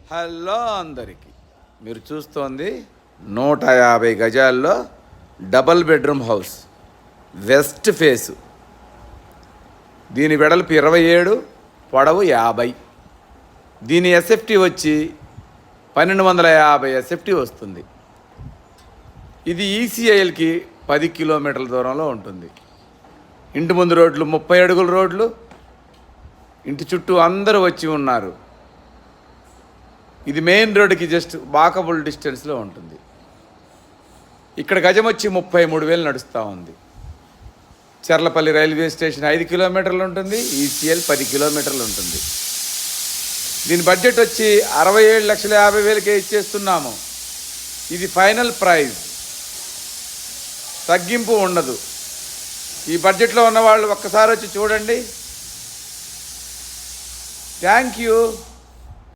Hello అందరికీ, మీరు చూస్తోంది 150 గజాల్లో double bedroom house, west face. దీని వెడల్పు 27, పొడవు 50. దీని ఎస్ఎఫ్టీ వచ్చి 1250 ఎస్ఎఫ్టీ వస్తుంది. ఇది ఈసీఐఎల్కి 10 కిలోమీటర్ల దూరంలో ఉంటుంది. ఇంటి ముందు రోడ్లు 30 అడుగుల రోడ్లు, ఇంటి చుట్టూ అందరూ వచ్చి ఉన్నారు. ఇది మెయిన్ రోడ్డుకి జస్ట్ వాకబుల్ డిస్టెన్స్లో ఉంటుంది. ఇక్కడ గజం వచ్చి 33,000 నడుస్తూ ఉంది. చర్లపల్లి రైల్వే స్టేషన్ 5 కిలోమీటర్లు ఉంటుంది, ఈసీఎల్ 10 కిలోమీటర్లు ఉంటుంది. దీని బడ్జెట్ వచ్చి 67,50,000కే ఇచ్చేస్తున్నాము. ఇది ఫైనల్ ప్రైస్, తగ్గింపు ఉండదు. ఈ బడ్జెట్లో ఉన్నవాళ్ళు ఒక్కసారి వచ్చి చూడండి. Thank you.